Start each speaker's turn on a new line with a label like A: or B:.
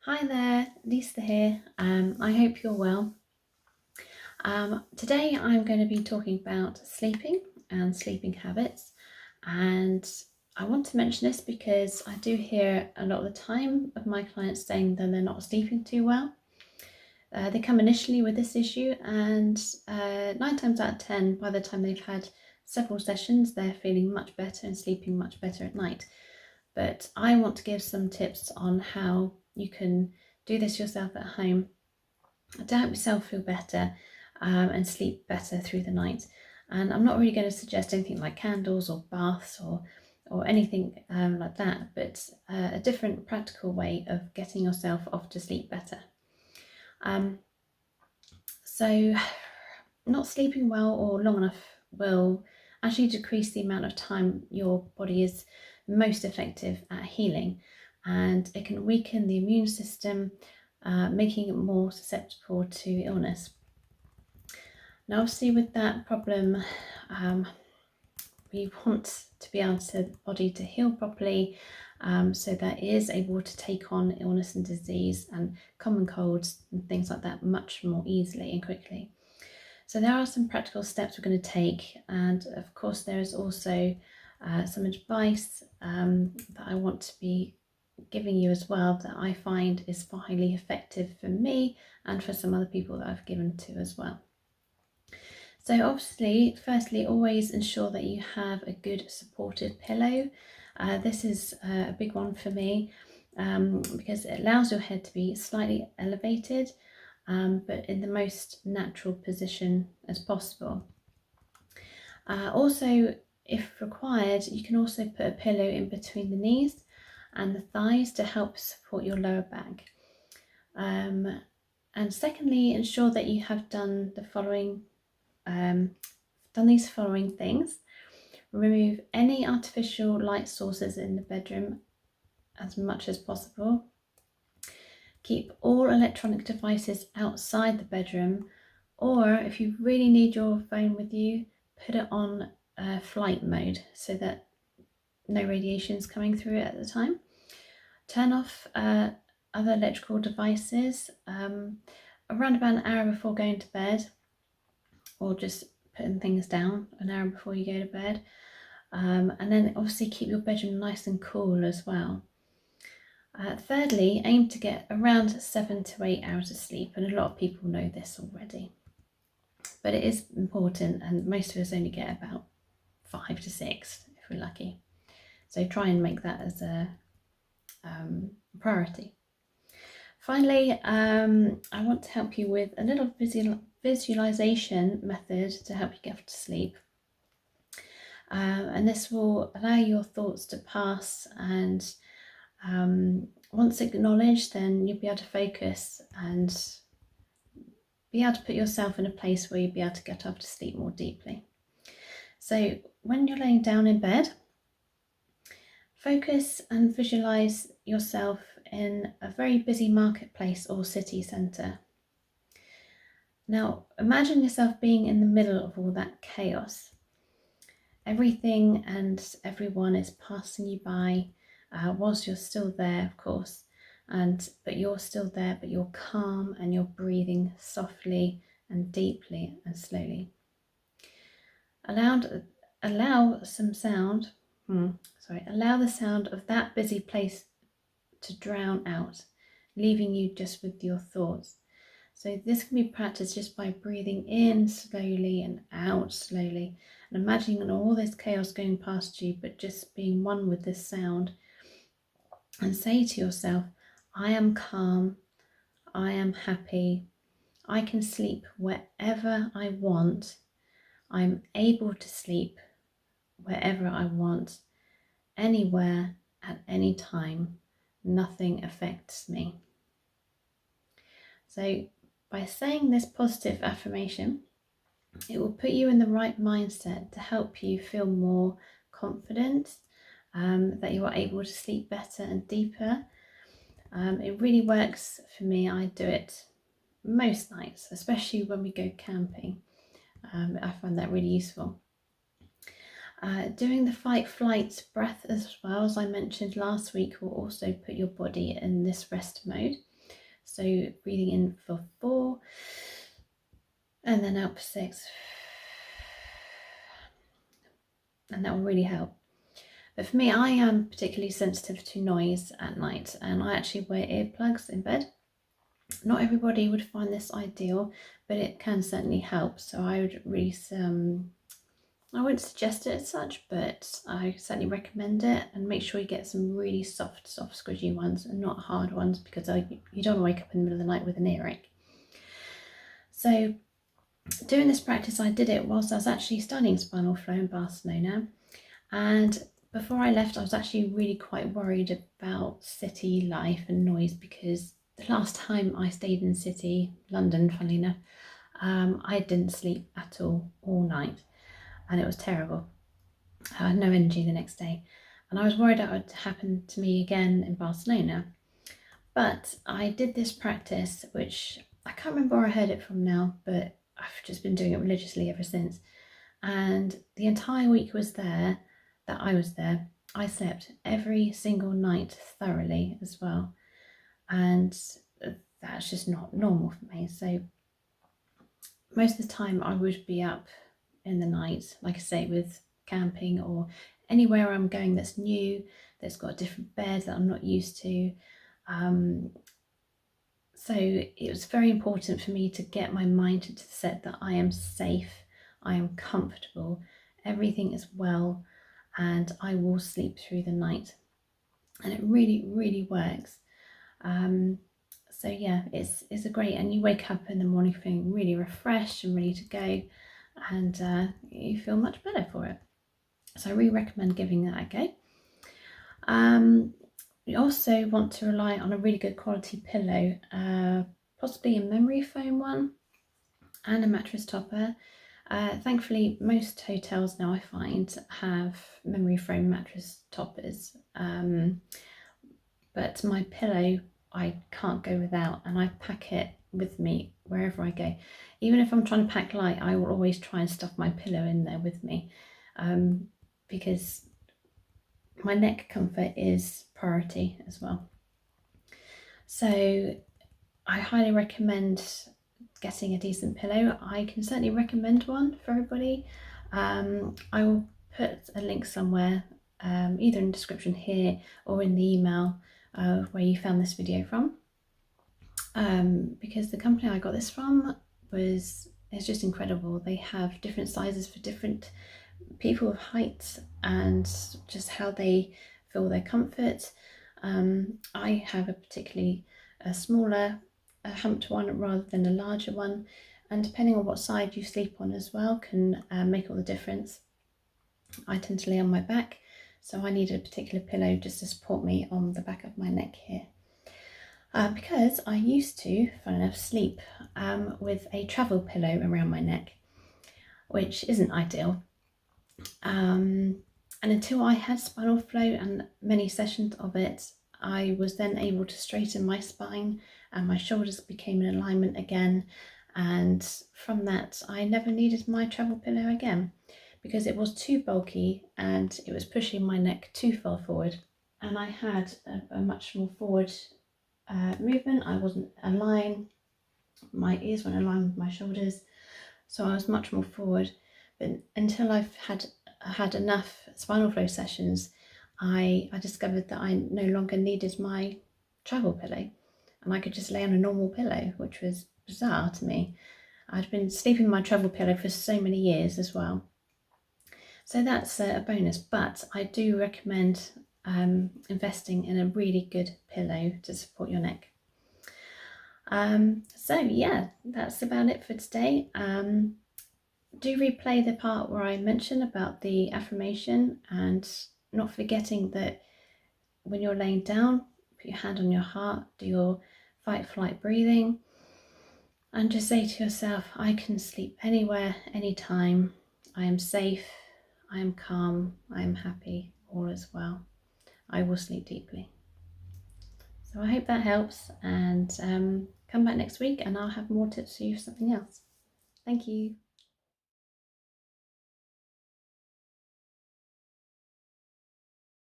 A: Hi there, Lisa here. I hope you're well. Today I'm going to be talking about sleeping and sleeping habits, and I want to mention this because I do hear a lot of the time of my clients saying that they're not sleeping too well. They come initially with this issue, and 9 times out of 10, by the time they've had several sessions, they're feeling much better and sleeping much better at night. But I want to give some tips on how you can do this yourself at home to help yourself feel better and sleep better through the night. And I'm not really going to suggest anything like candles or baths or anything like that, but a different practical way of getting yourself off to sleep better. So not sleeping well or long enough will actually decrease the amount of time your body is most effective at healing, and it can weaken the immune system, making it more susceptible to illness. Now, obviously, with that problem, we want to be able to the body to heal properly, so that it is able to take on illness and disease and common colds and things like that much more easily and quickly. So there are some practical steps we're going to take, and of course there is also some advice that I want to be giving you as well that I find is highly effective for me and for some other people that I've given to as well. So obviously, firstly, always ensure that you have a good supported pillow. This is a big one for me because it allows your head to be slightly elevated, but in the most natural position as possible. Also, if required, you can also put a pillow in between the knees and the thighs to help support your lower back. And secondly, ensure that you have done these following things. Remove any artificial light sources in the bedroom as much as possible. Keep all electronic devices outside the bedroom, or if you really need your phone with you, put it on flight mode so that no radiation is coming through it at the time. Turn off other electrical devices around about an hour before going to bed, or just putting things down an hour before you go to bed. And then obviously keep your bedroom nice and cool as well. Thirdly, aim to get around 7 to 8 hours of sleep, and a lot of people know this already. But it is important, and most of us only get about 5 to 6 if we're lucky. So try and make that as a priority. Finally, I want to help you with a little visualization method to help you get to sleep. And this will allow your thoughts to pass, and once acknowledged, then you'll be able to focus and be able to put yourself in a place where you'll be able to get off to sleep more deeply. So when you're laying down in bed, focus and visualize yourself in a very busy marketplace or city centre. Now imagine yourself being in the middle of all that chaos. Everything and everyone is passing you by whilst you're still there, of course, but you're still there, but you're calm and you're breathing softly and deeply and slowly. Allow the sound of that busy place to drown out, leaving you just with your thoughts. So this can be practiced just by breathing in slowly and out slowly, and imagining all this chaos going past you, but just being one with this sound. And say to yourself, I am calm, I am happy, I can sleep wherever I want, I'm able to sleep wherever I want, anywhere, at any time, nothing affects me. So by saying this positive affirmation, it will put you in the right mindset to help you feel more confident, that you are able to sleep better and deeper. It really works for me. I do it most nights, especially when we go camping. I find that really useful. Doing the fight-flight breath as well, as I mentioned last week, will also put your body in this rest mode. So breathing in for 4 and then out for 6. And that will really help. But for me, I am particularly sensitive to noise at night, and I actually wear earplugs in bed. Not everybody would find this ideal, but it can certainly help. So I would really, I wouldn't suggest it as such, but I certainly recommend it. And make sure you get some really soft, squidgy ones and not hard ones, because you don't want to wake up in the middle of the night with an earache. So doing this practice, I did it whilst I was actually studying spinal flow in Barcelona. And before I left, I was actually really quite worried about city life and noise, because the last time I stayed in city, London, funnily enough, I didn't sleep at all night, and it was terrible. I had no energy the next day, and I was worried that would happen to me again in Barcelona. But I did this practice, which I can't remember where I heard it from now, but I've just been doing it religiously ever since. And the entire week that I was there, I slept every single night thoroughly as well. And that's just not normal for me. So most of the time I would be up in the night, like I say, with camping or anywhere I'm going that's new, that's got a different bed that I'm not used to. So it was very important for me to get my mind into the set that I am safe, I am comfortable, everything is well, and I will sleep through the night. And it really, really works. So yeah, it's a great, and you wake up in the morning feeling really refreshed and ready to go, and you feel much better for it. So I really recommend giving that a go. You also want to rely on a really good quality pillow, possibly a memory foam one, and a mattress topper. Thankfully, most hotels now, I find, have memory foam mattress toppers, but my pillow I can't go without, and I pack it with me wherever I go. Even if I'm trying to pack light, I will always try and stuff my pillow in there with me, because my neck comfort is priority as well. So I highly recommend getting a decent pillow. I can certainly recommend one for everybody. I will put a link somewhere, either in the description here or in the email where you found this video from, because the company I got this from is just incredible. They have different sizes for different people of heights and just how they feel their comfort. I have a particularly smaller humped one rather than a larger one, and depending on what side you sleep on as well can make all the difference. I tend to lay on my back, so I needed a particular pillow just to support me on the back of my neck here. Because I used to, fun enough, sleep with a travel pillow around my neck, which isn't ideal. And until I had spinal flow and many sessions of it, I was then able to straighten my spine and my shoulders became in alignment again. And from that, I never needed my travel pillow again, because it was too bulky and it was pushing my neck too far forward. And I had a much more forward movement. I wasn't aligned, my ears weren't aligned with my shoulders, so I was much more forward. But until I've had enough spinal flow sessions, I discovered that I no longer needed my travel pillow, and I could just lay on a normal pillow, which was bizarre to me. I'd been sleeping on my travel pillow for so many years as well. So that's a bonus, but I do recommend investing in a really good pillow to support your neck. So yeah, that's about it for today. Do replay the part where I mentioned about the affirmation, and not forgetting that when you're laying down, put your hand on your heart, do your fight flight breathing, and just say to yourself, I can sleep anywhere, anytime. I am safe, I am calm, I am happy, all is well. I will sleep deeply. So I hope that helps, and come back next week and I'll have more tips for you for something else. Thank you.